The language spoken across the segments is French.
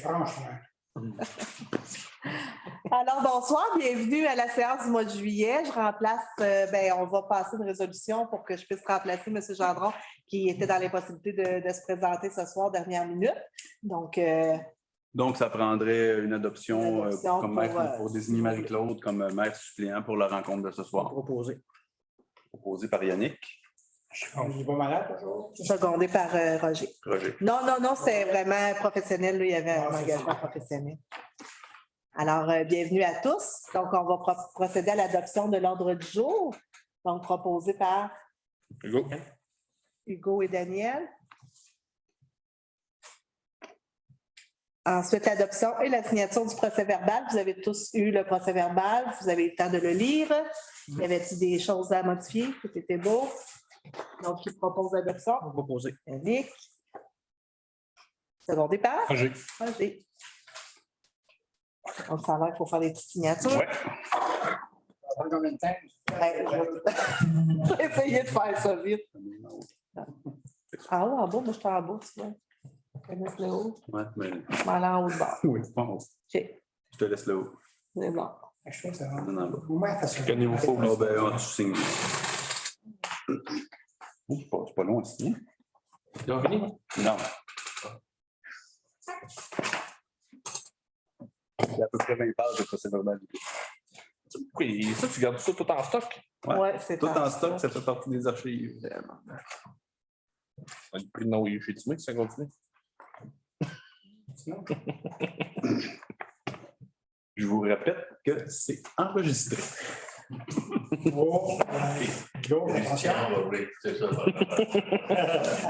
Franchement. Alors, bonsoir, bienvenue à la séance du mois de juillet. Je remplace, on va passer une résolution pour que je puisse remplacer M. Gendron qui était dans l'impossibilité de se présenter ce soir, dernière minute. Donc, ça prendrait une adoption comme maître pour désigner Marie-Claude comme maître suppléant pour la rencontre de ce soir. Proposé Proposé par Yannick. Il est pas malade toujours. Secondé par Roger. Roger. Non, c'est vraiment professionnel. Là, il y avait un engagement professionnel. Alors, bienvenue à tous. Donc, on va procéder à l'adoption de l'ordre du jour. Donc, proposé par Hugo et Daniel. Ensuite, l'adoption et la signature du procès-verbal. Vous avez tous eu le procès-verbal. Vous avez eu le temps de le lire. Y avait-il des choses à modifier? Tout était beau. Donc, qui propose l'adoption? Proposé. Yannick. Secondé par? Roger. Roger. Donc, ça a l'air qu'il faut faire des petites signatures. Ouais. Ça va prendre combien de temps? Je vais essayer de faire ça vite. Ah ouais, en bas, moi je suis en bas, tu vois. Je te laisse le haut. Ouais, mais... Je vais aller en haut de bord. Oui, pas en haut. OK. Je te laisse le haut. C'est bon. Je trouve que ça va. Non, non. Au moins, facile. Connais-vous pas? Tu signes. Oh, c'est pas loin ici. Tu as fini? Non. Il y a à peu près 20 pages de procès-verbal. Oui, ça, tu gardes ça tout en stock? Ouais, c'est Tout en stock, ça fait partie des archives. Non, oui, j'ai estimé que ça continue. Je vous répète que c'est enregistré. Oh, attention. Elle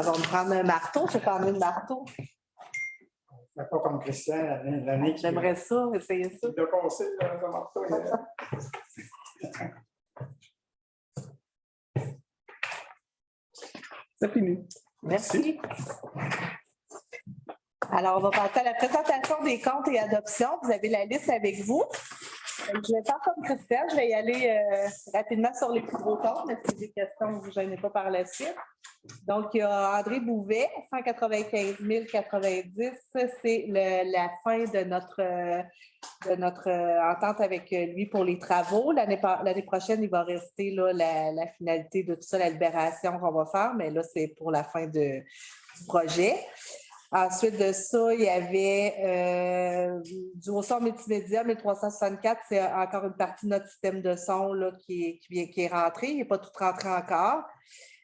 va me prendre un marteau. Je vais prendre un marteau. Mais pas comme Christian l'année qui J'aimerais ça, essayer ça. a passé le marteau. C'est fini. Merci. Alors, on va passer à la présentation des comptes et adoptions. Vous avez la liste avec vous. Je vais faire comme Christian, je vais y aller rapidement sur les plus gros comptes, mais si vous avez des questions, ne vous gênez pas par la suite. Donc, il y a André Bouvet, 195 090. C'est la fin de notre entente avec lui pour les travaux. L'année prochaine, il va rester là, la finalité de tout ça, la libération qu'on va faire, mais là, c'est pour la fin du projet. Ensuite de ça, il y avait du ressort multimédia, 1364, c'est encore une partie de notre système de son là, qui est rentré. Il n'est pas tout rentré encore.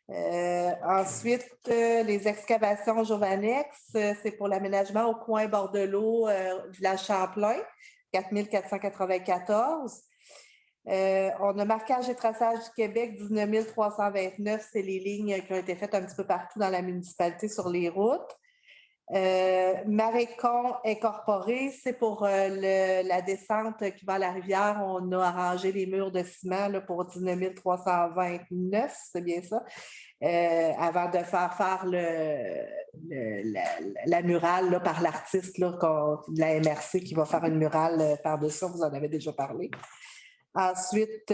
Ensuite, les excavations Jovanex, c'est pour l'aménagement au coin Bordelot, village Champlain, 4 494. On a marquage et traçage du Québec, 19 329. C'est les lignes qui ont été faites un petit peu partout dans la municipalité sur les routes. Marécon incorporé, c'est pour la descente qui va à la rivière. On a arrangé les murs de ciment là, pour 19 329, c'est bien ça, avant de faire la murale là, par l'artiste de la MRC qui va faire une murale par-dessus. Vous en avez déjà parlé. Ensuite,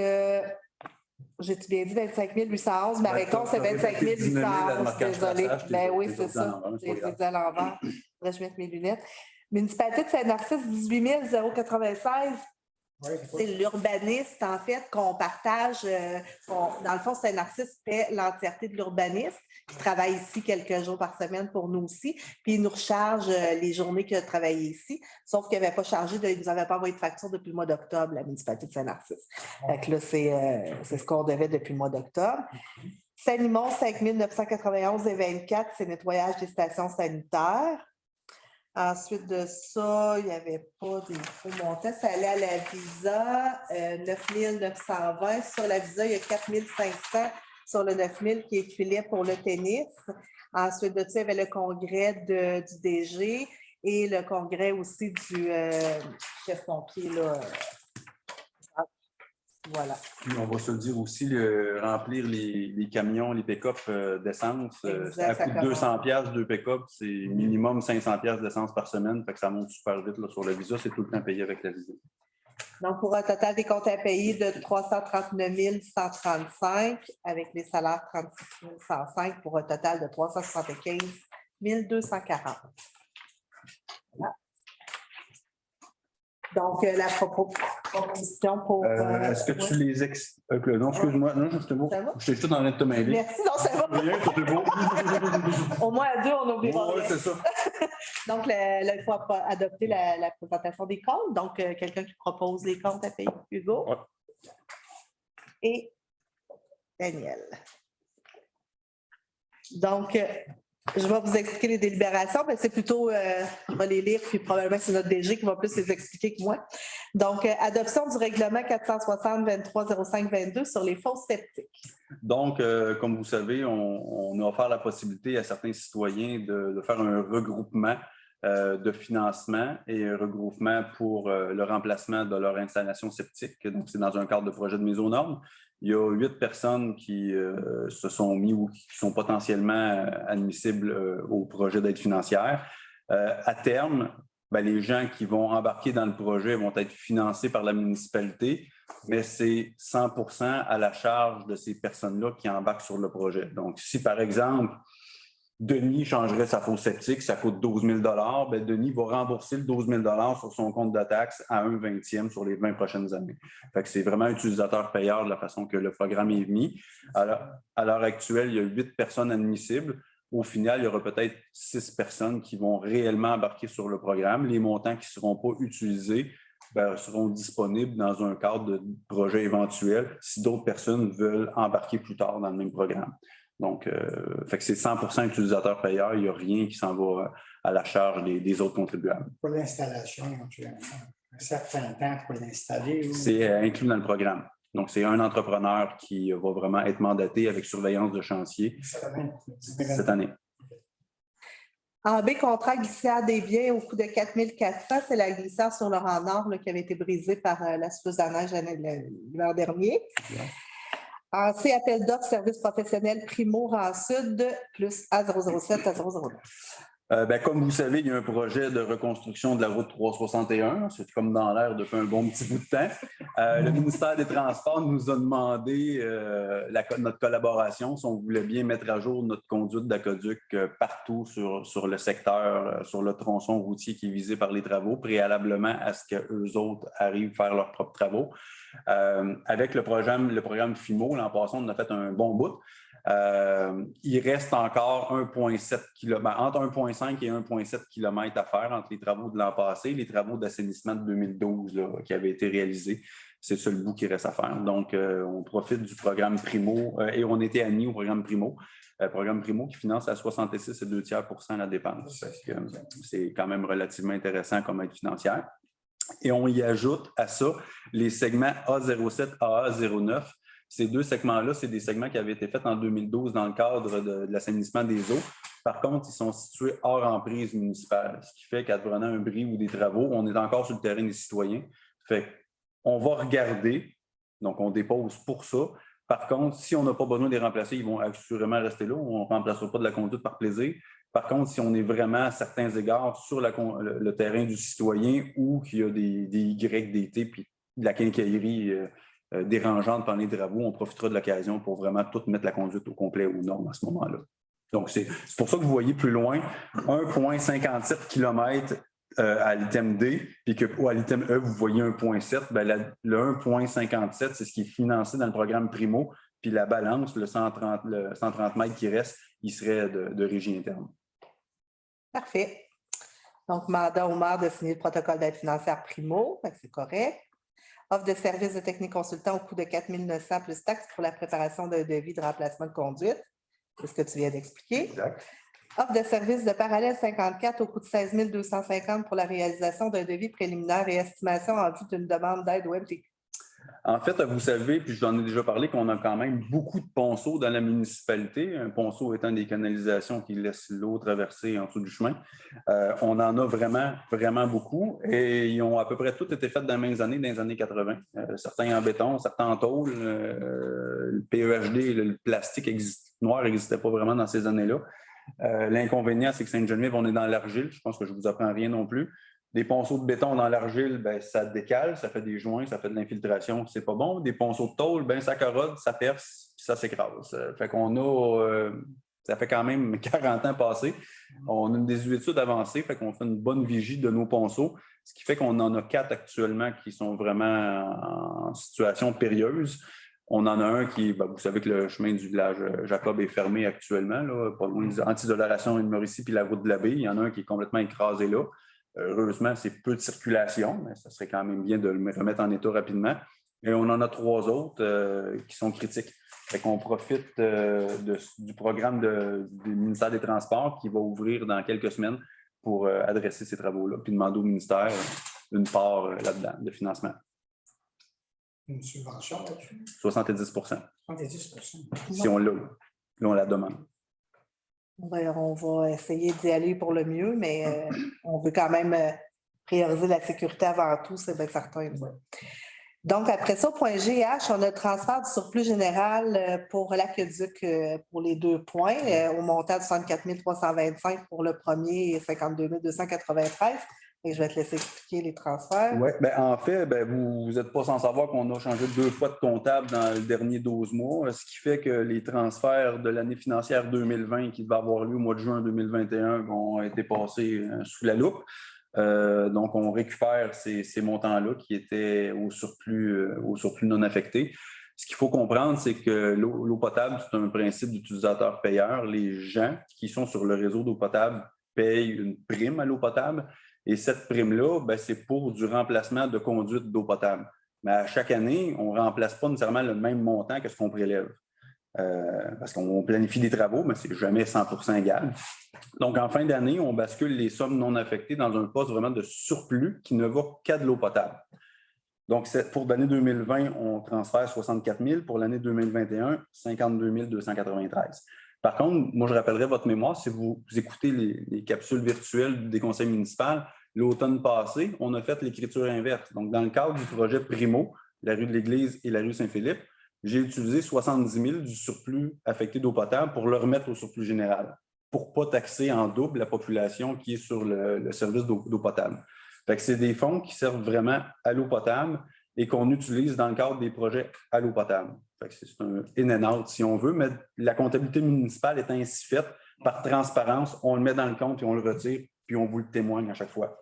j'ai-tu bien dit 25 811? Marécon, c'est 25 811. Désolée. Ben oui, c'est ça. J'ai dit à l'envers. Là, je vais mettre mes lunettes. Municipalité de Saint-Narcisse, 18 096. Oui, c'est l'urbaniste, en fait, qu'on partage. Dans le fond, Saint-Narcisse fait l'entièreté de l'urbaniste, qui travaille ici quelques jours par semaine pour nous aussi. Puis, il nous recharge les journées qu'il a travaillé ici, sauf qu'il n'avait pas chargé, il ne nous avait pas envoyé de facture depuis le mois d'octobre, la municipalité de Saint-Narcisse. Fait que là, c'est ce qu'on devait depuis le mois d'octobre. Saint-Limon, 5 991,24, c'est nettoyage des stations sanitaires. Ensuite de ça, il n'y avait pas des faux montants. Ça allait à la Visa, 9 920. Sur la Visa, il y a 4 500 sur le 9 000 qui est filet pour le tennis. Ensuite de ça, il y avait le congrès du DG et le congrès aussi du chef pompier. Là. Voilà. Puis on va se le dire aussi, remplir les camions, les pick-up d'essence, ça coûte 200 $, 2 pick-up, c'est minimum 500 $ d'essence par semaine, fait que ça monte super vite là, sur la Visa, c'est tout le temps payé avec la Visa. Donc, pour un total des comptes à payer de 339 135 avec les salaires 36 105 pour un total de 375 240. Voilà. Donc, la proposition pour... Est-ce que tu les non, excuse-moi. Non, je te beau. Je suis tout en train de te mêler. Merci, non, ça va. Rien, tout est beau. Au moins à deux, on n'oubliera Oui, rien. c'est ça. Donc, là, il faut adopter la présentation des comptes. Donc, quelqu'un qui propose les comptes à payer, Hugo. Ouais. Et Daniel. Donc, je vais vous expliquer les délibérations, mais c'est plutôt, je vais les lire, puis probablement c'est notre DG qui va plus les expliquer que moi. Donc, adoption du règlement 460-2305-22 sur les fosses septiques. Donc, comme vous savez, on a offert la possibilité à certains citoyens de faire un regroupement de financement et un regroupement pour le remplacement de leur installation septique. Donc, c'est dans un cadre de projet de mise aux normes. Il y a 8 personnes qui se sont mis ou qui sont potentiellement admissibles au projet d'aide financière. À terme, les gens qui vont embarquer dans le projet vont être financés par la municipalité, mais c'est 100% à la charge de ces personnes-là qui embarquent sur le projet. Donc, si par exemple, Denis changerait sa fosse septique, ça coûte 12 000 bien, Denis va rembourser le 12 000 sur son compte de taxe à 1/20 sur les 20 prochaines années. Fait que c'est vraiment utilisateur-payeur de la façon que le programme est mis. À l'heure actuelle, il y a 8 personnes admissibles. Au final, il y aura peut-être 6 personnes qui vont réellement embarquer sur le programme. Les montants qui ne seront pas utilisés seront disponibles dans un cadre de projet éventuel si d'autres personnes veulent embarquer plus tard dans le même programme. Donc, fait que c'est 100% utilisateur-payeur. Il n'y a rien qui s'en va à la charge des autres contribuables. Pour l'installation, tu as un certain temps pour l'installer. C'est inclus dans le programme. Donc, c'est un entrepreneur qui va vraiment être mandaté avec surveillance de chantier cette année. En B, contrat glissade des biens au coût de 4 400, c'est la glissade sur le rang nord qui avait été brisée par la souffleuse à neige l'hiver dernier. Bien. En C, appel d'offres, service professionnel Primo, rang sud, plus A007 à 009. Comme vous savez, il y a un projet de reconstruction de la route 361. C'est comme dans l'air depuis un bon petit bout de temps. Le ministère des Transports nous a demandé notre collaboration si on voulait bien mettre à jour notre conduite d'aqueduc partout sur le secteur, sur le tronçon routier qui est visé par les travaux, préalablement à ce qu'eux autres arrivent à faire leurs propres travaux. Avec le programme FIMO, l'an passé, on a fait un bon bout. Il reste encore 1,7 km, entre 1,5 et 1,7 km à faire entre les travaux de l'an passé et les travaux d'assainissement de 2012 qui avaient été réalisés. C'est le seul bout qui reste à faire. Donc, on profite du programme Primo et on était admis au programme Primo. Programme Primo qui finance à 66,2% la dépense. C'est quand même relativement intéressant comme aide financière. Et on y ajoute à ça les segments A07 à A09. Ces deux segments-là, c'est des segments qui avaient été faits en 2012 dans le cadre de l'assainissement des eaux. Par contre, ils sont situés hors emprise municipale, ce qui fait qu'advenant un bris ou des travaux, on est encore sur le terrain des citoyens. Fait qu'on va regarder, donc on dépose pour ça. Par contre, si on n'a pas besoin de les remplacer, ils vont assurément rester là. On ne remplacera pas de la conduite par plaisir. Par contre, si on est vraiment à certains égards sur le terrain du citoyen ou qu'il y a des Y, des T, puis de la quincaillerie dérangeante pendant les travaux, on profitera de l'occasion pour vraiment tout mettre la conduite au complet aux normes à ce moment-là. Donc, c'est pour ça que vous voyez plus loin 1,57 km à l'item D, puis qu'à l'item E, vous voyez 1,7. Le 1,57, c'est ce qui est financé dans le programme Primo, puis la balance, le 130 mètres qui reste, il serait de régie interne. Parfait. Donc, mandat au maire de signer le protocole d'aide financière Primo, c'est correct. Offre de service de technique consultant au coût de 4 900 plus taxes pour la préparation d'un devis de remplacement de conduite. C'est ce que tu viens d'expliquer. Exact. Offre de service de parallèle 54 au coût de 16 250 pour la réalisation d'un devis préliminaire et estimation en vue d'une demande d'aide au MTQ. En fait, vous savez, puis je vous en ai déjà parlé, qu'on a quand même beaucoup de ponceaux dans la municipalité. Un ponceau étant des canalisations qui laissent l'eau traverser en dessous du chemin. On en a vraiment, vraiment beaucoup. Et ils ont à peu près tous été faits dans les mêmes années, dans les années 80. Certains en béton, certains en tôle. Le PEHD, le plastique noir n'existait pas vraiment dans ces années-là. L'inconvénient, c'est que Sainte-Geneviève, on est dans l'argile. Je pense que je ne vous apprends rien non plus. Des ponceaux de béton dans l'argile, ça décale, ça fait des joints, ça fait de l'infiltration, c'est pas bon. Des ponceaux de tôle, ça corrode, ça perce, puis ça s'écrase. Fait qu'on a ça fait quand même 40 ans passés. On a une désuétude avancée, fait qu'on fait une bonne vigie de nos ponceaux, ce qui fait qu'on en a 4 actuellement qui sont vraiment en situation périlleuse. On en a un qui, vous savez que le chemin du village Jacob est fermé actuellement, là, pas loin de Anti-Doloration et de Mauricie, puis la route de l'abbé. Il y en a un qui est complètement écrasé là. Heureusement, c'est peu de circulation, mais ça serait quand même bien de le remettre en état rapidement. Et on en a 3 autres qui sont critiques. Fait qu'on profite du programme du ministère des Transports qui va ouvrir dans quelques semaines pour adresser ces travaux-là, puis demander au ministère une part là-dedans de financement. Une subvention là-dessus? 70 70 si on l'a, on la demande. On va essayer d'y aller pour le mieux, mais on veut quand même prioriser la sécurité avant tout, c'est bien certain. Donc, après ça, au point GH, on a le transfert du surplus général pour l'aqueduc pour les 2 points, au montant de 64 325 pour le premier et 52 293. Et je vais te laisser expliquer les transferts. Oui, en fait, vous n'êtes pas sans savoir qu'on a changé 2 fois de comptable dans le dernier 12 mois, ce qui fait que les transferts de l'année financière 2020 qui devait avoir lieu au mois de juin 2021 ont été passés sous la loupe. Donc, on récupère ces montants-là qui étaient au surplus non affecté. Ce qu'il faut comprendre, c'est que l'eau potable, c'est un principe d'utilisateur-payeur. Les gens qui sont sur le réseau d'eau potable payent une prime à l'eau potable. Et cette prime-là, c'est pour du remplacement de conduite d'eau potable. Mais à chaque année, on ne remplace pas nécessairement le même montant que ce qu'on prélève. Parce qu'on planifie des travaux, mais ce n'est jamais 100% égal. Donc, en fin d'année, on bascule les sommes non affectées dans un poste vraiment de surplus qui ne va qu'à de l'eau potable. Donc, pour l'année 2020, on transfère 64 000. Pour l'année 2021, 52 293. Par contre, moi, je rappellerai votre mémoire, si vous écoutez les capsules virtuelles des conseils municipaux, l'automne passé, on a fait l'écriture inverse. Donc, dans le cadre du projet Primo, la rue de l'Église et la rue Saint-Philippe, j'ai utilisé 70 000 du surplus affecté d'eau potable pour le remettre au surplus général, pour ne pas taxer en double la population qui est sur le service d'eau potable. Fait que c'est des fonds qui servent vraiment à l'eau potable et qu'on utilise dans le cadre des projets à l'eau potable. Fait que c'est un in and out si on veut, mais la comptabilité municipale est ainsi faite par transparence. On le met dans le compte et on le retire, puis on vous le témoigne à chaque fois.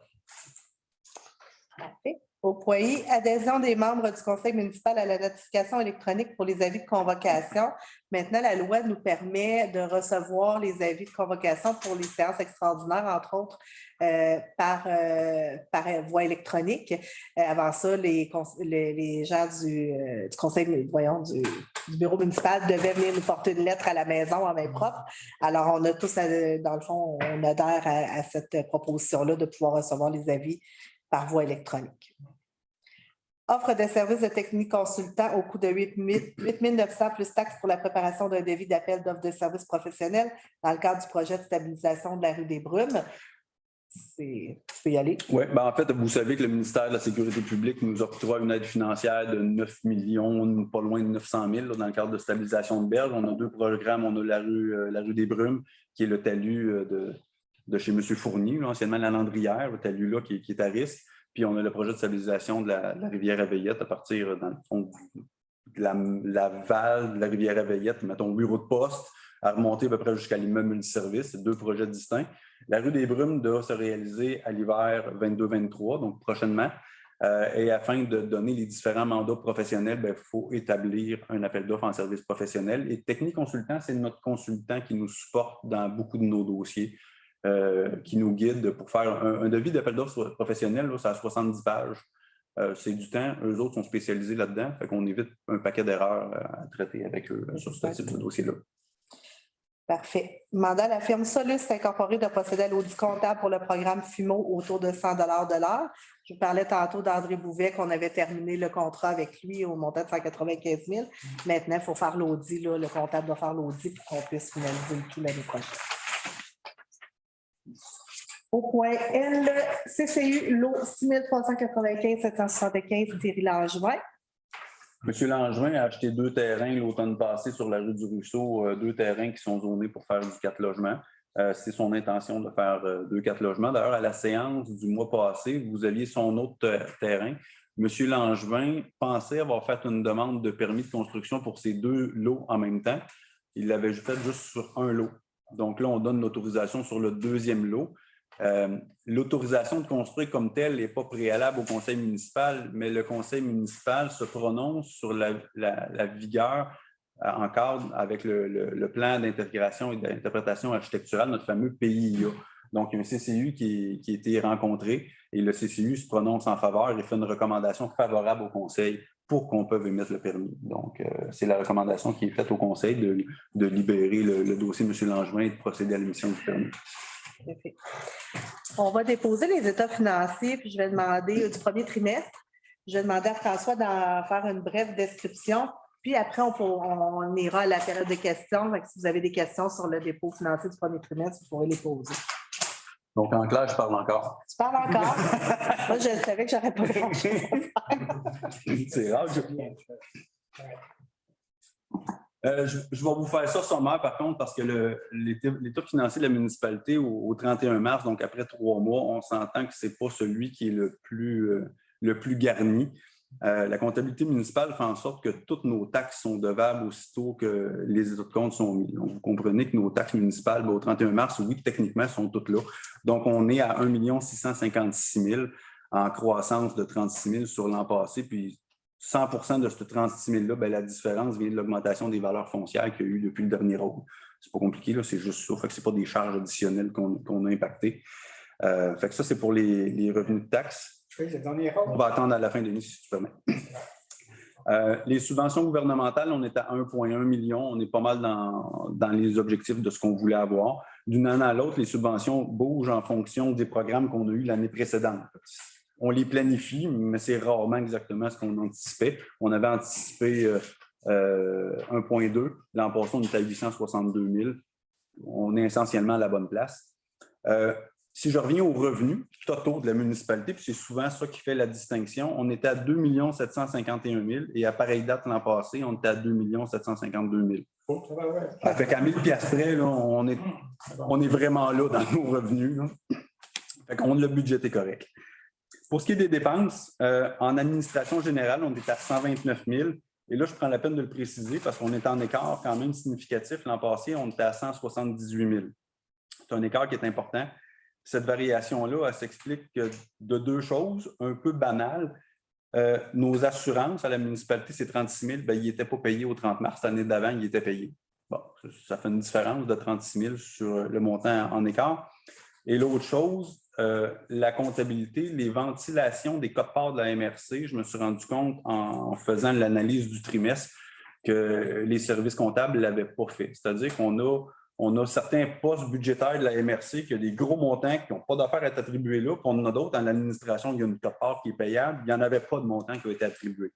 Parfait. Au point I, adhésion des membres du conseil municipal à la notification électronique pour les avis de convocation. Maintenant, la loi nous permet de recevoir les avis de convocation pour les séances extraordinaires, entre autres, par voie électronique. Avant ça, les gens du conseil, du bureau municipal devaient venir nous porter une lettre à la maison en main propre. Alors, on a tous, dans le fond, on adhère à cette proposition-là de pouvoir recevoir les avis par voie électronique. Offre de services de technique consultant au coût de 8 900 plus taxes pour la préparation d'un devis d'appel d'offres de services professionnels dans le cadre du projet de stabilisation de la rue des Brumes. Tu peux y aller. Oui, en fait, vous savez que le ministère de la Sécurité publique nous octroie une aide financière de 9 millions, pas loin de 900 000 là, dans le cadre de stabilisation de berge. On a 2 programmes. On a la rue des Brumes, qui est le talus de chez M. Fournier, là, anciennement la Landrière, le talus là qui est à risque. Puis on a le projet de stabilisation de la rivière Aveillette à partir, dans le fond, de la Val de la rivière Aveillette, mettons, bureau de poste, à remonter à peu près jusqu'à l'immeuble multiservice. C'est 2 projets distincts. La rue des Brumes doit se réaliser à l'hiver 22-23, donc prochainement. Et afin de donner les différents mandats professionnels, il faut établir un appel d'offres en service professionnel. Et Technique Consultant, c'est notre consultant qui nous supporte dans beaucoup de nos dossiers. Qui nous guide pour faire un devis d'appel d'offres professionnel, là, c'est à 70 pages. C'est du temps. Eux autres sont spécialisés là-dedans. Fait qu'on évite un paquet d'erreurs à traiter avec eux sur ce type de dossier-là. Parfait. Mandat, la firme Solus Incorporée de procéder à l'audit comptable pour le programme FUMO autour de 100 $ de l'heure. Je vous parlais tantôt d'André Bouvet qu'on avait terminé le contrat avec lui au montant de 195 000. Maintenant, il faut faire l'audit. Le comptable doit faire l'audit pour qu'on puisse finaliser le tout l'année prochaine. Au point L, CCU, lot 6 395 775 Thierry Langevin. M. Langevin a acheté 2 terrains l'automne passé sur la rue du Ruisseau, 2 terrains qui sont zonés pour faire du 4 logements. C'est son intention de faire 2 4 logements. D'ailleurs, à la séance du mois passé, vous aviez son autre terrain. M. Langevin pensait avoir fait une demande de permis de construction pour ces 2 lots en même temps. Il l'avait fait juste sur un lot. Donc là, on donne l'autorisation sur le deuxième lot. L'autorisation de construire comme telle n'est pas préalable au conseil municipal, mais le conseil municipal se prononce sur la vigueur en cadre avec le plan d'intégration et d'interprétation architecturale, notre fameux PIA. Donc, il y a un CCU qui a été rencontré et le CCU se prononce en faveur et fait une recommandation favorable au conseil pour qu'on puisse émettre le permis. Donc, c'est la recommandation qui est faite au conseil de libérer le dossier de M. Langevin et de procéder à l'émission du permis. On va déposer les états financiers, puis je vais demander du premier trimestre. Je vais demander à François d'en faire une brève description. Puis après, on ira à la période de questions. Donc, si vous avez des questions sur le dépôt financier du premier trimestre, vous pourrez les poser. Donc, en clair, je parle encore. Tu parles encore? Moi, je savais que j'aurais pas grand-chose à faire. C'est rare. Je vais vous faire ça sommaire, par contre, parce que l'état financier de la municipalité au 31 mars, donc après 3 mois, on s'entend que ce n'est pas celui qui est le plus garni. La comptabilité municipale fait en sorte que toutes nos taxes sont devables aussitôt que les états de compte sont mis. Donc, vous comprenez que nos taxes municipales, au 31 mars, oui, techniquement, sont toutes là. Donc, on est à 1 656 000 en croissance de 36 000 sur l'an passé. Puis, 100 de ce 36 000-là, bien, la différence vient de l'augmentation des valeurs foncières qu'il y a eu depuis le dernier rôle. C'est pas compliqué, là, c'est juste ça. Fait que ce n'est pas des charges additionnelles qu'on a impactées. Fait que ça, c'est pour les revenus de taxes. On va attendre à la fin de l'année, si tu permets. Les subventions gouvernementales, on est à 1,1 million. On est pas mal dans les objectifs de ce qu'on voulait avoir. D'une année à l'autre, les subventions bougent en fonction des programmes qu'on a eus l'année précédente. On les planifie, mais c'est rarement exactement ce qu'on anticipait. On avait anticipé 1,2. L'an passé, on était à 862 000. On est essentiellement à la bonne place. Si je reviens aux revenus totaux de la municipalité, puis c'est souvent ça qui fait la distinction, on était à 2 751 000 et à pareille date l'an passé, on était à 2 752 000. Ça fait qu'à 1 000 $ près, là, on est vraiment là dans nos revenus. Là. Fait qu'on a le budget est correct. Pour ce qui est des dépenses, en administration générale, on est à 129 000. Et là, je prends la peine de le préciser parce qu'on est en écart quand même significatif. L'an passé, on était à 178 000. C'est un écart qui est important. Cette variation-là, elle s'explique de 2 choses un peu banales. Nos assurances à la municipalité, c'est 36 000. Bien, ils n'étaient pas payés au 30 mars. L'année d'avant, ils étaient payés. Bon, ça fait une différence de 36 000 sur le montant en écart. Et l'autre chose, la comptabilité, les ventilations des codes-parts de la MRC, je me suis rendu compte en faisant l'analyse du trimestre que les services comptables ne l'avaient pas fait. C'est-à-dire qu'on a certains postes budgétaires de la MRC qui ont des gros montants qui n'ont pas d'affaires à être attribués là, puis on en a d'autres dans l'administration, il y a une cote-part qui est payable, il n'y en avait pas de montant qui a été attribué.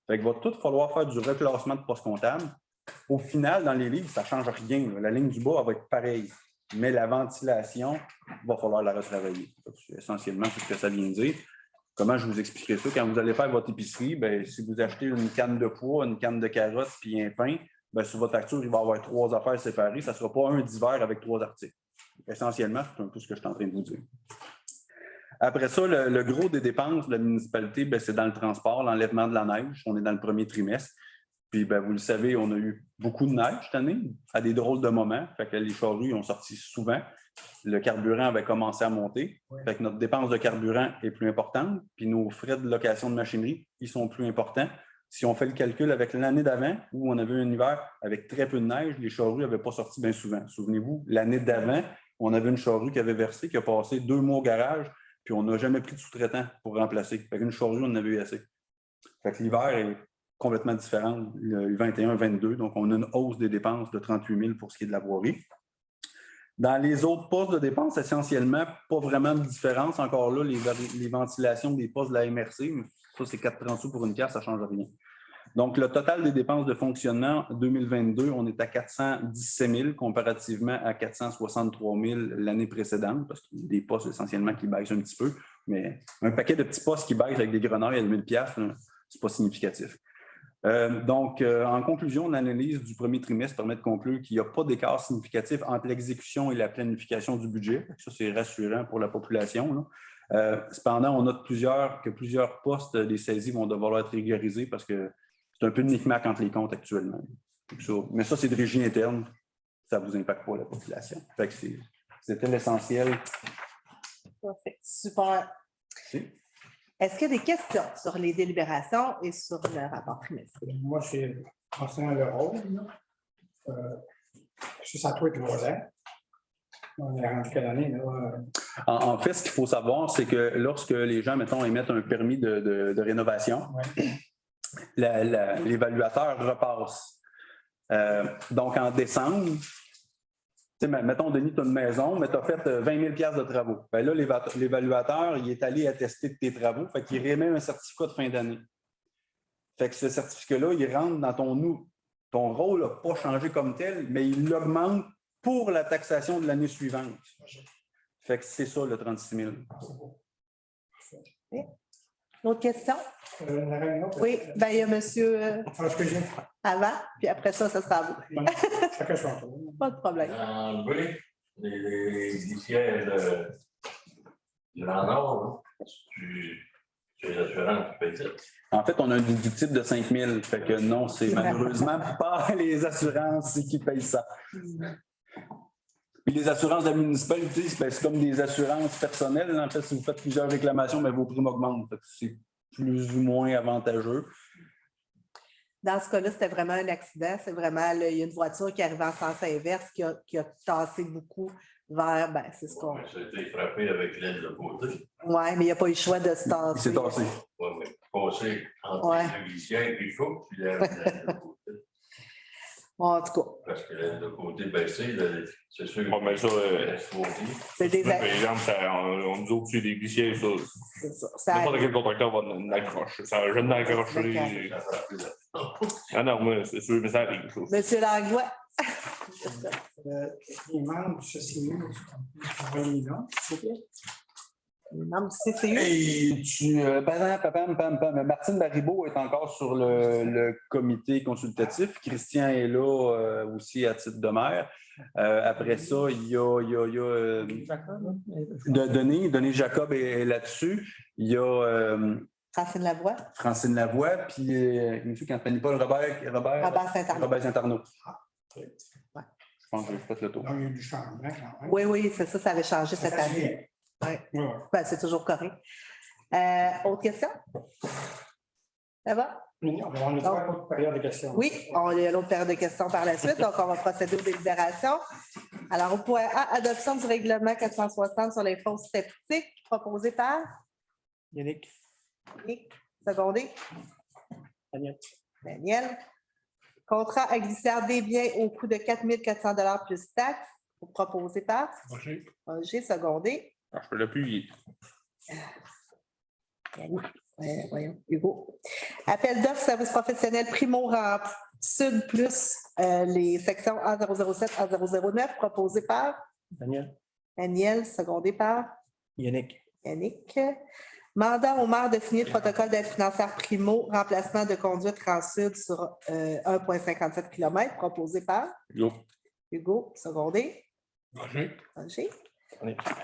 Fait qu'il va tout falloir faire du reclassement de postes comptables. Au final, dans les livres, ça ne change rien. La ligne du bas elle va être pareille. Mais la ventilation, il va falloir la retravailler. Essentiellement, c'est ce que ça vient de dire. Comment je vous expliquerai ça? Quand vous allez faire votre épicerie, bien, si vous achetez une canne de pois, une canne de carottes puis un pain, bien, sur votre facture, il va y avoir 3 affaires séparées. Ça ne sera pas un divers avec 3 articles. Essentiellement, c'est un peu ce que je suis en train de vous dire. Après ça, le gros des dépenses de la municipalité, bien, c'est dans le transport, l'enlèvement de la neige. On est dans le premier trimestre. Puis, bien, vous le savez, on a eu beaucoup de neige cette année, à des drôles de moments. Fait que les charrues ont sorti souvent. Le carburant avait commencé à monter. Fait que notre dépense de carburant est plus importante. Puis nos frais de location de machinerie, ils sont plus importants. Si on fait le calcul avec l'année d'avant, où on avait un hiver avec très peu de neige, les charrues n'avaient pas sorti bien souvent. Souvenez-vous, l'année d'avant, on avait une charrue qui avait versé, qui a passé 2 mois au garage, puis on n'a jamais pris de sous-traitant pour remplacer. Fait qu'une charrue, on en avait eu assez. Fait que l'hiver est complètement différent, le 21-22. Donc, on a une hausse des dépenses de 38 000 pour ce qui est de la voirie. Dans les autres postes de dépenses, essentiellement, pas vraiment de différence. Encore là, les ventilations des postes de la MRC, ça, c'est 4,30 sous pour une pièce, ça ne change rien. Donc, le total des dépenses de fonctionnement 2022, on est à 417 000 comparativement à 463 000 l'année précédente, parce qu'il y a des postes essentiellement qui baissent un petit peu, mais un paquet de petits postes qui baissent avec des grenouilles à 1 000 $, ce n'est pas significatif. Donc, en conclusion, l'analyse du premier trimestre permet de conclure qu'il n'y a pas d'écart significatif entre l'exécution et la planification du budget. Ça, c'est rassurant pour la population. Cependant, on note que plusieurs postes des saisies vont devoir être régularisés parce que c'est un peu de micmac entre les comptes actuellement. Mais ça, c'est de régie interne. ça ne vous impacte pas la population. Fait que c'était l'essentiel. Parfait. Super. Si. Est-ce qu'il y a des questions sur les délibérations et sur le rapport trimestriel? Moi, c'est concernant le rôle. Je suis à toi 3 ans. On est rendu quelle année, là? En fait, ce qu'il faut savoir, c'est que lorsque les gens, mettons, émettent un permis de rénovation, Ouais. l'évaluateur repasse. Donc, en décembre, mettons, Denis, tu as une maison, mais tu as fait 20 000 de travaux. Bien là, l'évaluateur, il est allé attester de tes travaux, fait qu'il remet un certificat de fin d'année. Fait que ce certificat-là, il rentre dans ton rôle n'a pas changé comme tel, mais il l'augmente pour la taxation de l'année suivante. Fait que c'est ça, le 36 000. D'autres questions? Oui, bien, il y a monsieur avant, puis après ça, ça sera à vous. Chacun son tour. Pas de problème. En B, les glissières de l'Andorre, c'est l'assurance qui paye ça. En fait, on a un déductible de 5 000. Fait que non, c'est malheureusement pas les assurances qui payent ça. Puis les assurances de la municipalité, c'est comme des assurances personnelles. En fait, si vous faites plusieurs réclamations, bien, vos primes augmentent. C'est plus ou moins avantageux. Dans ce cas-là, c'était vraiment un accident. C'est vraiment, il y a une voiture qui arrivait en sens inverse qui a tassé beaucoup vers, ben, c'est ce qu'on... Ça a été frappé avec l'aile de côté. Oui, mais il n'y a pas eu le choix de se tasser. Il s'est tassé. Oui, mais passer entre les glissières, il faut qu'il l'aile de côté. En tout cas. Parce que l'aile de côté baissée, c'est sûr. Bon, mais ça, C'est des... par exemple, on nous autres, c'est des glissières, ça. C'est ça. Ça N'importe quel contracteur va l'accrocher. Ça va jamais l'accrocher. Ah non, moi, c'est sûr, mais ça arrive. Ça. Monsieur Langlois. Les membres du CCU, les noms, s'il vous plaît. Les membres du CCU. Et Martine Baribeau est encore sur le comité consultatif. Christian est là aussi à titre de maire. Après ça, il y a Denis Jacob est là-dessus. Il y a Francine Lavoie, puis Paul Robert Saint-Arnaud. Je pense que j'ai fait le tour. Donc, il y a eu du changement quand même. Oui, c'est ça, ça avait changé cette année. Ouais. Ben, c'est toujours correct. Autre question? Ça va? On va avoir une autre période de questions. Oui, on a l'autre période de questions par la suite, donc on va procéder aux délibérations. Alors, au point A, adoption du règlement 460 sur les fosses sceptiques, proposé par Yannick. Secondé. Daniel. Contrat à glissière des biens au coût de 4 400 $ plus taxes, proposé par Roger, secondé. Je peux l'appuyer. Voyons, Hugo. Appel d'offres service professionnel Primo Rampe Sud plus les sections A007, A009, proposé par Daniel, secondé par Yannick. Mandat au maire de signer le protocole d'aide financière Primo, remplacement de conduite Transud sur 1,57 km, proposé par Hugo, secondé. Roger.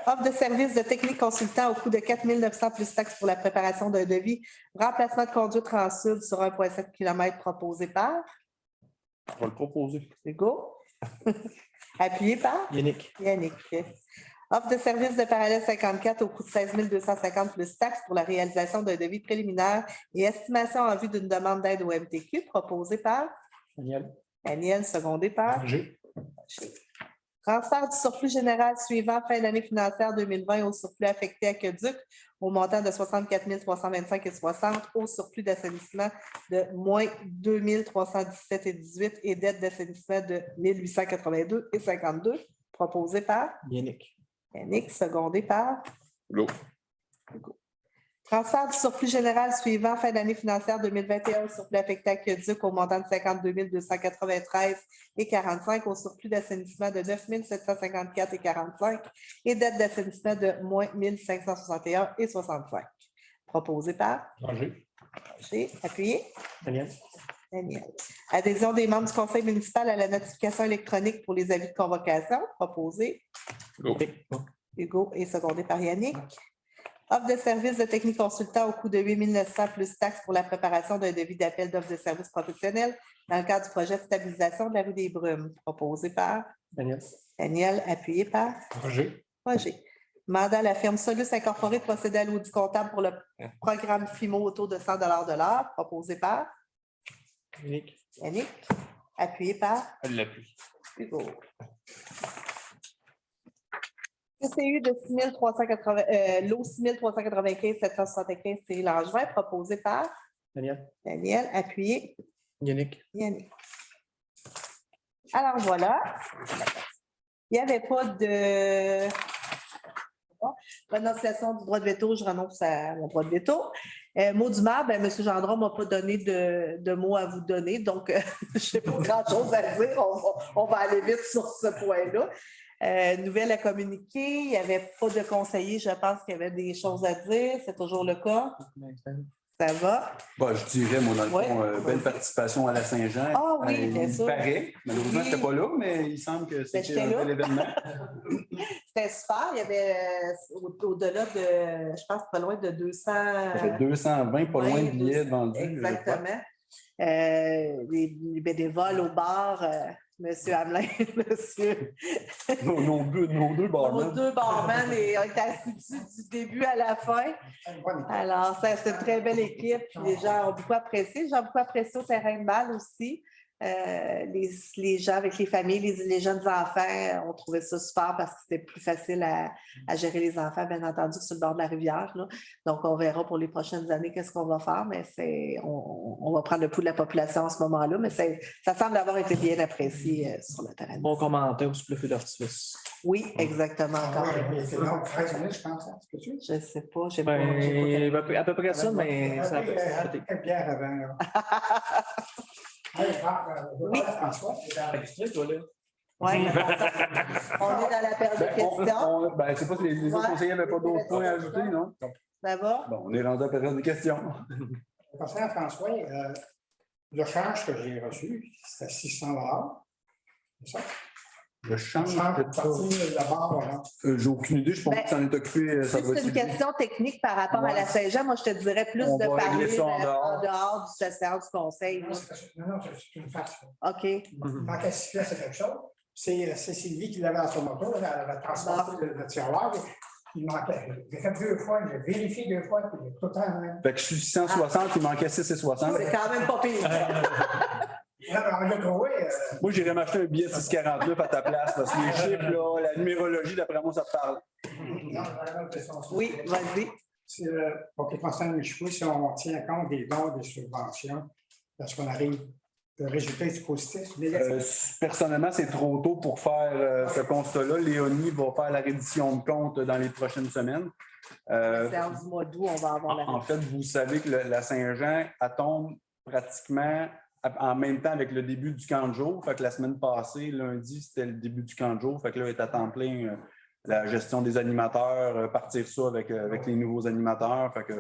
Offre de service de technique consultant au coût de 4 900 plus taxes pour la préparation d'un devis, remplacement de conduite Transud sur 1,7 km, proposé par On va le proposer. Hugo. Appuyé par Yannick. Offre de service de parallèle 54 au coût de 16 250 plus taxes pour la réalisation d'un devis préliminaire et estimation en vue d'une demande d'aide au MTQ, proposé par Daniel, secondé par Roger. Transfert du surplus général suivant fin d'année financière 2020 au surplus affecté à Aqueduc au montant de 64 325,60 au surplus d'assainissement de moins 2 317,18 et dette d'assainissement de 1 882,52, proposé par Yannick, secondé par Hugo. Transfert du surplus général suivant fin d'année financière 2021 au surplus affecté à Aqueduc au montant de 52 293,45 au surplus d'assainissement de 9 754,45 et dette d'assainissement de moins 1 561,65. Proposé par Roger. Appuyé. Daniel. Adhésion des membres du conseil municipal à la notification électronique pour les avis de convocation. Proposé. Hugo et secondé par Yannick. Offre de service de technique consultant au coût de 8 900 plus taxes pour la préparation d'un devis d'appel d'offres de services professionnels dans le cadre du projet de stabilisation de la rue des Brumes. Proposé par Daniel. Daniel, appuyé par Roger. Roger. Mandat à la firme Solus Incorporée de procéder à l'audit comptable pour le programme FIMO autour de 100 de l'heure, proposé par Yannick. Yannick, appuyé par Elle l'appuie. Hugo. CCU de 6380, lot 6395 775 c'est Langevin, proposé par Daniel. Daniel, appuyé Yannick. Yannick. Alors voilà. Il n'y avait pas de renonciation du droit de veto, je renonce à mon droit de veto. Mot du maire, M. Gendron ne m'a pas donné de mots à vous donner, donc je n'ai pas grand-chose à dire. On va aller vite sur ce point-là. Nouvelle à communiquer, il n'y avait pas de conseiller, je pense qu'il y avait des choses à dire, c'est toujours le cas. Ça va? Bon, je dirais, moi, dans le fond, Ouais. belle participation à la Saint-Jean. Ah oui, bien il sûr. paraît. Malheureusement, je n'étais pas là, mais il semble que c'était j'étais un là. bel événement. C'était super. Il y avait au-delà de, je pense, pas loin de 200. Ça fait 220, pas loin de billets vendus. Exactement. Les bénévoles au bar, Monsieur Hamelin, Monsieur. Nos deux barman. Nos deux barman et on est assidus du début à la fin. Alors, c'est une très belle équipe. Puis les gens ont beaucoup apprécié. J'ai beaucoup apprécié au terrain de balle aussi. Les gens avec les familles, les jeunes enfants ont trouvé ça super parce que c'était plus facile à gérer les enfants, bien entendu, sur le bord de la rivière. Là. Donc, on verra pour les prochaines années qu'est-ce qu'on va faire, mais on va prendre le pouls de la population en ce moment-là, mais ça semble avoir été bien apprécié sur le terrain. Bon commentaire sur le feu d'artifice. Oui, exactement. C'est donc 13 minutes, je pense. Est-ce que tu Je ne sais pas. J'ai À peu près ça, mais ça quelques bières avant. Là. Oui. François. Oui, on est dans la période de questions. Je ne sais pas si les autres conseillers n'avaient pas d'autres points à ajouter, non? Ça va? Bon, on est rendu à la période de questions. Concernant François, le change que j'ai reçu, c'était 600 $. C'est ça? Le change, d'abord, j'ai aucune idée, je pense que ça en est occupé. Ça doit C'est une être- question technique par rapport à la Saint-Jean. Moi, je te dirais plus On de va parler régler ça en en dehors. dehors du séance du conseil. Non, c'est une farce. OK. Tant qu'à se c'est quelque chose. C'est Sylvie qui l'avait dans son moto, elle avait transporté le tiroir. Il manquait. J'ai fait 2 fois, j'ai vérifié 2 fois, puis tout le temps le même. Fait que je suis 660, il manquait 660. C'est quand même pas pire. Alors, on l'a trouvé. Moi, j'irais m'acheter un billet de 649 à ta place, parce que les chiffres, là, la numérologie, d'après moi, ça te parle. Oui, vas-y. Pour les concernant les chevaux, si on tient compte des dons, des subventions, lorsqu'on arrive, le résultat est positif. Personnellement, c'est trop tôt pour faire ce constat-là. Léonie va faire la reddition de compte dans les prochaines semaines. La séance du mois d'août, on va avoir la En fait, vous savez que la Saint-Jean, elle tombe pratiquement en même temps avec le début du camp de jour. Fait que la semaine passée, lundi, c'était le début du camp de jour. Fait que là, elle est à temps plein la gestion des animateurs, partir ça avec les nouveaux animateurs. Fait que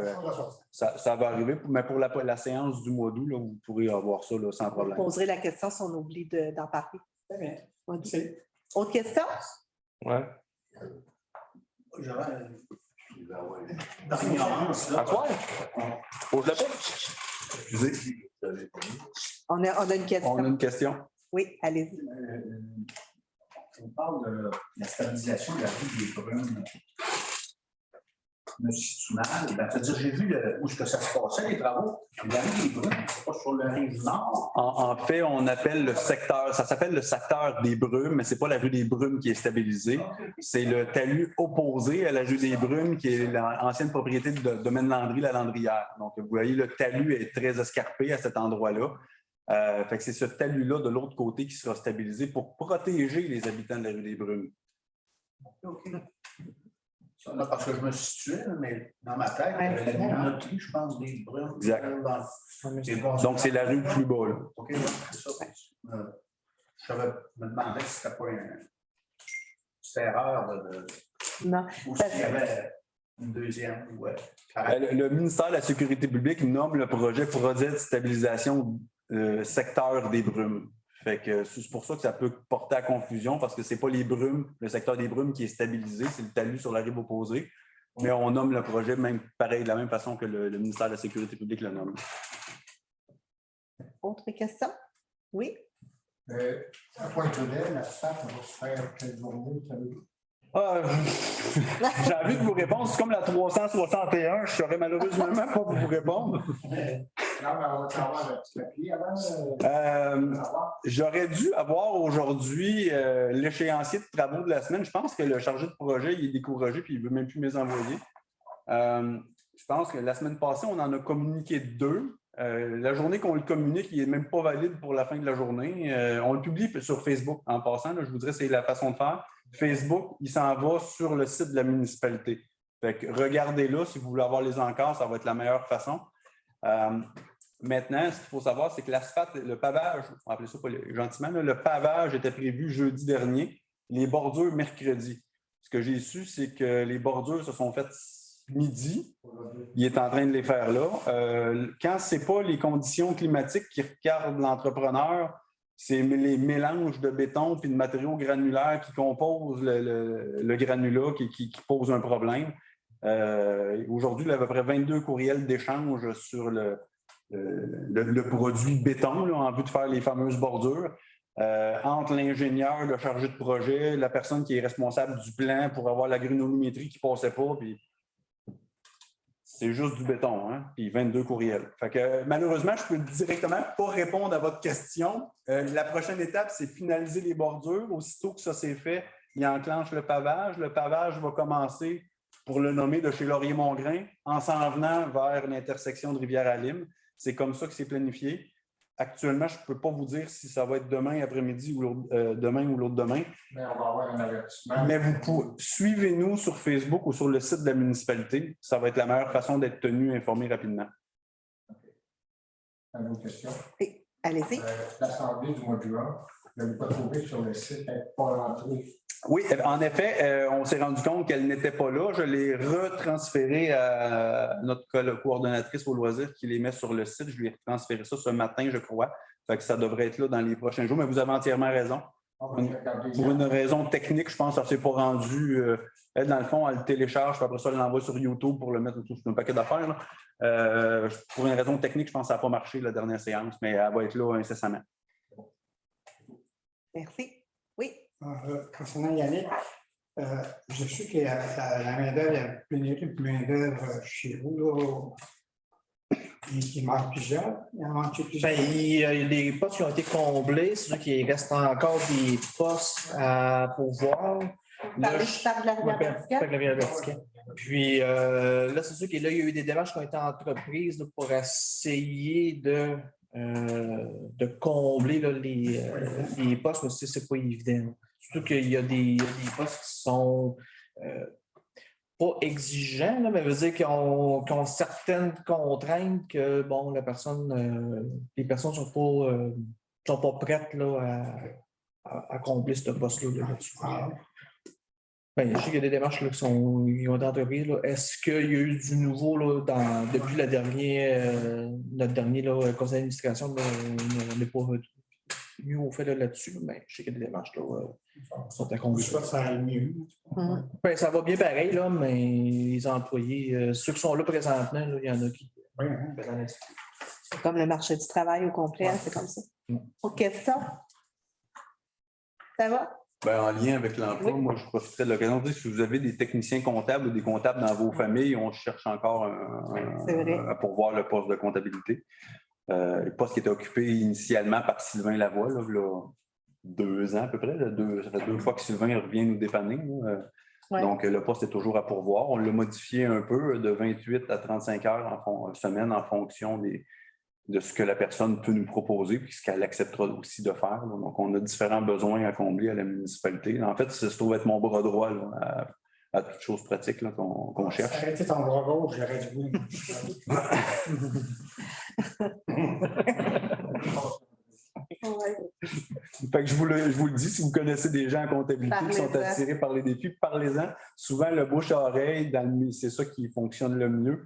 ça va arriver. Mais pour la séance du mois d'août, vous pourrez avoir ça là, sans Vous problème. poserez la question si on oublie d'en parler. Très bien. Vas-y. Autre question? Ouais. À quoi? Pose la porte. Excusez, On a une question. on a une question. Oui, allez-y. On parle de la stabilisation de la rue des Brumes. Je me situe mal. C'est-à-dire, j'ai vu où est-ce que ça se passait, les travaux. La rue des Brumes, c'est pas sur la rive nord. En fait, on appelle le secteur, ça s'appelle le secteur des Brumes, mais ce n'est pas la rue des Brumes qui est stabilisée. C'est le talus opposé à la rue des Brumes, qui est l'ancienne propriété de Domaine Landry, la Landrière. Donc, vous voyez, le talus est très escarpé à cet endroit-là. Fait que c'est ce talus-là de l'autre côté qui sera stabilisé pour protéger les habitants de la rue des Brumes. Parce que je me situais, mais dans ma tête, il y avait la noterie, je pense, des Brumes. Exact. Donc, c'est la rue plus bas, là. OK, c'est ça. Je me demandais si c'était pas une erreur Non. ou s'il y avait une deuxième. Ouais. Le ministère de la Sécurité publique nomme le projet projet de stabilisation secteur des Brumes. Fait que c'est pour ça que ça peut porter à confusion parce que ce n'est pas les Brumes, le secteur des Brumes qui est stabilisé, c'est le talus sur la rive opposée. Mais on nomme le projet même pareil, de la même façon que le ministère de la Sécurité publique le nomme. Autre question? Oui? À Pointe-Claudel, la SAT va se faire quelle journée, savez-vous? J'ai envie de vous répondre. C'est comme la 361. Je ne saurais malheureusement pas vous répondre. Non, mais on va savoir le petit papier avant. J'aurais dû avoir aujourd'hui l'échéancier de travaux de la semaine. Je pense que le chargé de projet il est découragé et il ne veut même plus me les envoyer. Je pense que la semaine passée, on en a communiqué 2. La journée qu'on le communique, il n'est même pas valide pour la fin de la journée. On le publie sur Facebook. En passant, là, je vous dirais c'est la façon de faire. Facebook, il s'en va sur le site de la municipalité. Fait que regardez-là, si vous voulez avoir les encarts, ça va être la meilleure façon. Maintenant, ce qu'il faut savoir, c'est que l'asphalte, le pavage, on va appeler ça gentiment, là, le pavage était prévu jeudi dernier, les bordures mercredi. Ce que j'ai su, c'est que les bordures se sont faites midi. Il est en train de les faire là. Quand ce n'est pas les conditions climatiques qui regardent l'entrepreneur, c'est les mélanges de béton et de matériaux granulaires qui composent le granulat qui pose un problème. Aujourd'hui, il y a à peu près 22 courriels d'échange sur le produit béton là, en vue de faire les fameuses bordures. Entre l'ingénieur, le chargé de projet, la personne qui est responsable du plan pour avoir la granulométrie qui ne passait pas. Puis c'est juste du béton, hein? Puis 22 courriels. Fait que, malheureusement, je ne peux directement pas répondre à votre question. La prochaine étape, c'est finaliser les bordures. Aussitôt que ça c'est fait, il enclenche le pavage. Le pavage va commencer, pour le nommer, de chez Laurier-Mongrain, en s'en venant vers l'intersection de Rivière-à-Lime. C'est comme ça que c'est planifié. Actuellement, je ne peux pas vous dire si ça va être demain après-midi ou demain ou l'autre demain. Mais on va avoir un avertissement. Mais suivez-nous sur Facebook ou sur le site de la municipalité. Ça va être la meilleure façon d'être tenu informé rapidement. Une autre question. Oui, allez-y. L'Assemblée du mois de juin, je ne l'ai pas trouvé sur le site, elle n'est pas rentrée. Oui, en effet, on s'est rendu compte qu'elle n'était pas là. Je l'ai retransféré à notre coordonnatrice au loisir qui les met sur le site. Je lui ai transféré ça ce matin, je crois. Fait que ça devrait être là dans les prochains jours. Mais vous avez entièrement raison. Pour une raison technique, je pense que ça ne s'est pas rendu. Elle, dans le fond, elle le télécharge, puis après ça, elle l'envoie sur YouTube pour le mettre sur un paquet d'affaires. Pour une raison technique, je pense que ça n'a pas marché la dernière séance, mais elle va être là incessamment. Merci. Oui. Concernant Yannick, je sais que la main-d'œuvre, il y a une pénurie de main-d'œuvre chez vous. Là. Il manque plusieurs. Il en manque plusieurs. Ben, il y a des postes qui ont été comblés. C'est sûr qu'il reste encore des postes à pourvoir. Par la rivière verticale. Puis là, c'est sûr qu'il y a eu des démarches qui ont été entreprises là, pour essayer de combler là, les postes, mais c'est pas évident. Surtout qu'il y a des postes qui sont pas exigeants, là, mais veut dire qu'ils ont certaines contraintes que bon, les personnes ne sont pas prêtes là, à combler ce poste-là. Ben, je sais qu'il y a des démarches là, qui ont été entreprises. Est-ce qu'il y a eu du nouveau là, depuis notre dernier là, conseil d'administration? On n'est pas mieux au fait là-dessus, mais je sais qu'il y a des démarches là, sont accomplis. Je crois que ça aille mieux. Ben, ça va bien pareil, là, mais les employés, ceux qui sont là présentement, là, il y en a qui. Oui, C'est comme le marché du travail au complet, c'est comme ça. Autre question? Ça va? Ben, en lien avec l'emploi, moi, je profiterai de l'occasion de dire si vous avez des techniciens comptables ou des comptables dans vos familles, on cherche encore à pourvoir le poste de comptabilité. Le poste qui était occupé initialement par Sylvain Lavoie, là, 2 ans à peu près. Ça fait 2 fois que Sylvain revient nous dépanner. Ouais. Donc, le poste est toujours à pourvoir. On l'a modifié un peu de 28 à 35 heures semaine en fonction de ce que la personne peut nous proposer et ce qu'elle acceptera aussi de faire. Là. Donc, on a différents besoins à combler à la municipalité. En fait, ça se trouve être mon bras droit là, à toutes choses pratiques qu'on cherche. Arrêtez ton bras gauche, j'aurais du goût. Fait que je vous le dis, si vous connaissez des gens en comptabilité qui sont attirés par les défis, parlez-en. Souvent, le bouche à oreille, c'est ça qui fonctionne le mieux.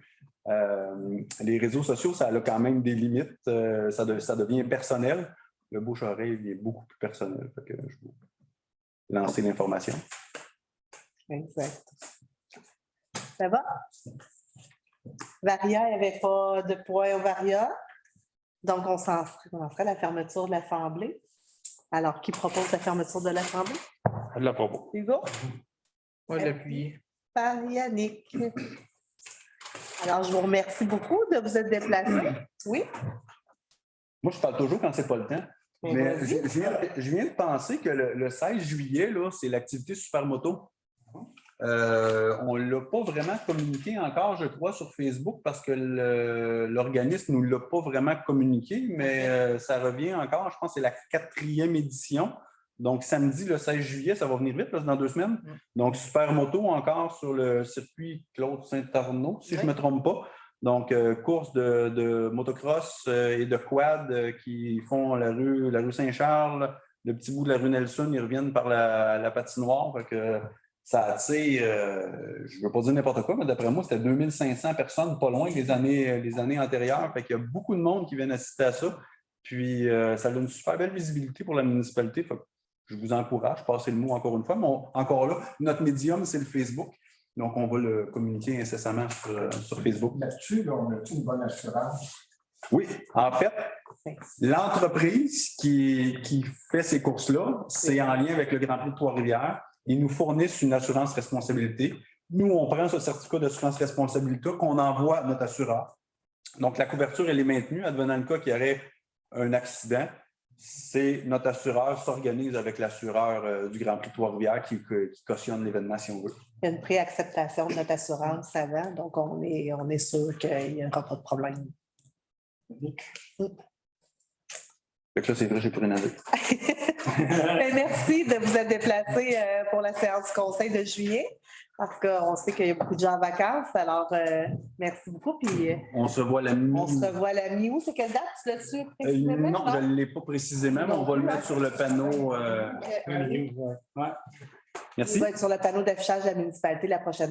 Les réseaux sociaux, ça a quand même des limites. Ça devient personnel. Le bouche à oreille est beaucoup plus personnel. Fait que je vous lancer l'information. Exact. Ça va? Varia, il n'y avait pas de point au Varia. Donc, on s'en ferait la fermeture de l'Assemblée. Alors, qui propose la fermeture de l'Assemblée? De la propos. Hugo? Moi, l'appuyer. Par Yannick. Alors, je vous remercie beaucoup de vous être déplacé. Oui? Moi, je parle toujours quand c'est pas le temps. Mais Mais vas-y. je viens de penser que le 16 juillet, là, c'est l'activité Supermoto. On ne l'a pas vraiment communiqué encore, je crois, sur Facebook parce que l'organisme ne nous l'a pas vraiment communiqué, mais ça revient encore, je pense que c'est la 4e édition. Donc, samedi, le 16 juillet, ça va venir vite, là, c'est dans 2 semaines. Donc, Supermoto encore sur le circuit Claude Saint-Arnaud, si je ne me trompe pas. Donc, course de motocross et de quad qui font la rue Saint-Charles, le petit bout de la rue Nelson, ils reviennent par la patinoire. Fait que ça attire, je ne veux pas dire n'importe quoi, mais d'après moi, c'était 2500 personnes, pas loin des années antérieures. Fait qu'il y a beaucoup de monde qui viennent assister à ça. Puis, ça a une super belle visibilité pour la municipalité. Fait que je vous encourage, passez le mot encore une fois. Mais encore là, notre médium, c'est le Facebook. Donc, on va le communiquer incessamment sur Facebook. Là-dessus, là, on a-tu une bonne assurance? Oui, en fait, l'entreprise qui fait ces courses-là, c'est en lien avec le Grand Prix de Trois-Rivières. Ils nous fournissent une assurance responsabilité. Nous, on prend ce certificat d'assurance responsabilité qu'on envoie à notre assureur. Donc, la couverture, elle est maintenue. Advenant le cas qu'il y aurait un accident, c'est notre assureur s'organise avec l'assureur du Grand Prix de Trois-Rivières qui cautionne l'événement si on veut. Il y a une préacceptation de notre assurance avant, donc on est sûr qu'il n'y aura pas de problème. Fait que là, c'est vrai, j'ai plus rien à dire. Ben, merci de vous être déplacé pour la séance du Conseil de juillet, parce qu'on sait qu'il y a beaucoup de gens en vacances. Alors, merci beaucoup. Puis, on se revoit la mi-août. On se revoit la mi-août. C'est quelle date? Tu l'as-tu précisément? Non, je ne l'ai pas précisément, mais on va le mettre sur le panneau. Ouais. Merci. Il va être sur le panneau d'affichage de la municipalité la prochaine.